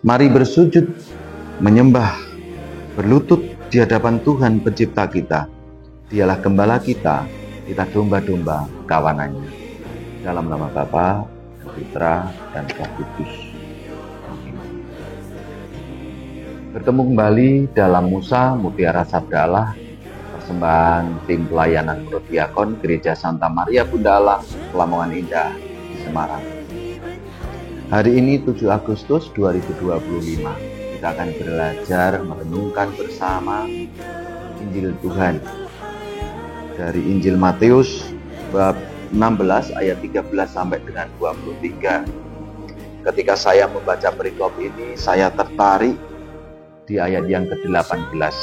Mari bersujud, menyembah, berlutut di hadapan Tuhan pencipta kita. Dialah gembala kita domba-domba kawanannya. Dalam nama Bapa, Putra, dan Roh Kudus. Amin. Bertemu kembali dalam Musa Mutiara Sabda Allah, persembahan tim pelayanan Prodiakon Gereja Santa Maria Bunda Allah, Lamongan Indah di Semarang. Hari ini 7 Agustus 2025, kita akan belajar merenungkan bersama Injil Tuhan dari Injil Matius bab 16 ayat 13 sampai dengan 23. Ketika saya membaca perikop ini, saya tertarik di ayat yang ke-18.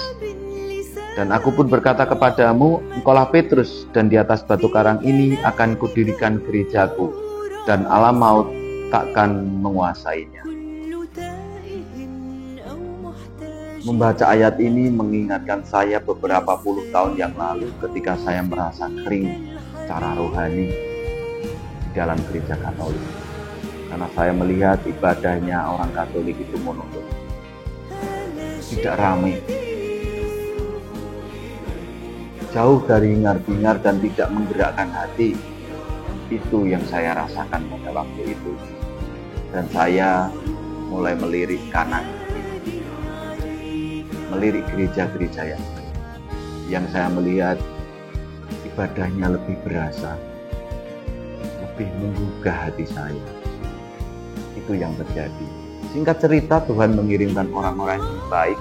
Dan aku pun berkata kepadamu, engkaulah Petrus, dan di atas batu karang ini akan kudirikan gerejaku, dan alam maut takkan menguasainya. Membaca ayat ini mengingatkan saya beberapa puluh tahun yang lalu ketika saya merasa kering secara rohani di dalam gereja Katolik. Karena saya melihat ibadahnya orang Katolik itu monoton, tidak ramai, jauh dari hingar-bingar dan tidak menggerakkan hati. Itu yang saya rasakan pada waktu itu. Dan saya mulai melirik kanan, melirik gereja-gereja yang saya melihat ibadahnya lebih berasa, lebih menggugah hati saya. Itu yang terjadi. Singkat cerita, Tuhan mengirimkan orang-orang yang baik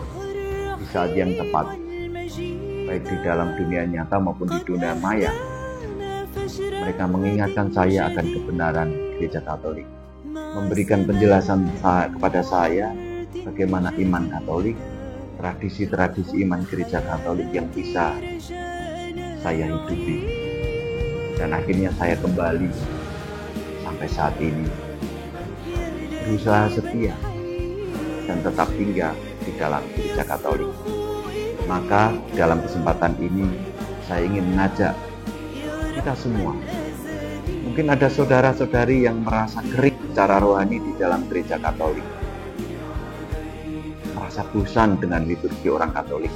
di saat yang tepat, baik di dalam dunia nyata maupun di dunia maya. Mereka mengingatkan saya akan kebenaran gereja Katolik, memberikan penjelasan kepada saya bagaimana iman Katolik, tradisi-tradisi iman gereja Katolik yang bisa saya hidupi. Dan akhirnya saya kembali sampai saat ini berusaha setia dan tetap tinggal di dalam gereja Katolik. Maka dalam kesempatan ini saya ingin mengajak kita semua. Mungkin ada saudara-saudari yang merasa kering secara rohani di dalam gereja Katolik, merasa bosan dengan liturgi orang Katolik.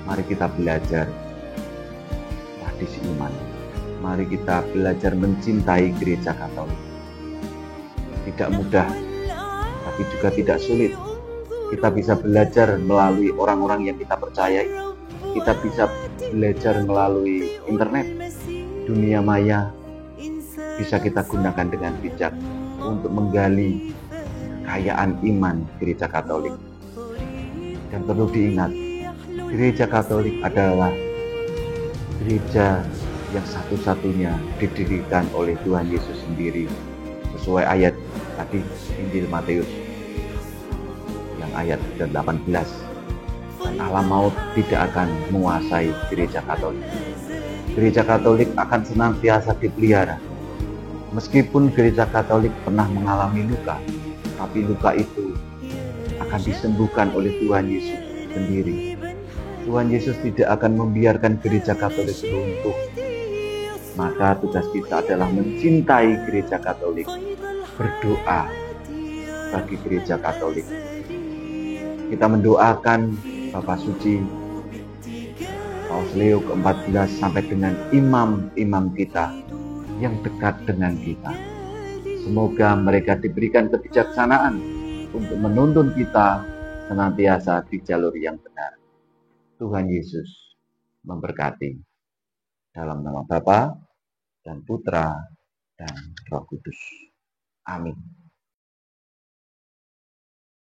Mari kita belajar tradisi iman. Mari kita belajar mencintai gereja Katolik. Tidak mudah, tapi juga tidak sulit. Kita bisa belajar melalui orang-orang yang kita percayai. Kita bisa belajar melalui internet, dunia maya. Bisa kita gunakan dengan bijak untuk menggali kekayaan iman gereja Katolik. Dan perlu diingat, gereja Katolik adalah gereja yang satu-satunya didirikan oleh Tuhan Yesus sendiri, sesuai ayat tadi Injil Matius yang ayat ke-18. Dan alam maut tidak akan menguasai gereja Katolik. Gereja Katolik akan senantiasa dipelihara. Meskipun gereja Katolik pernah mengalami luka, tapi luka itu akan disembuhkan oleh Tuhan Yesus sendiri. Tuhan Yesus tidak akan membiarkan gereja Katolik runtuh. Maka tugas kita adalah mencintai gereja Katolik, berdoa bagi gereja Katolik. Kita mendoakan Bapak Suci Paus Leo ke-14 sampai dengan imam-imam kita yang dekat dengan kita. Semoga mereka diberikan kebijaksanaan untuk menuntun kita senantiasa di jalur yang benar. Tuhan Yesus memberkati. Dalam nama Bapa dan Putra dan Roh Kudus. Amin.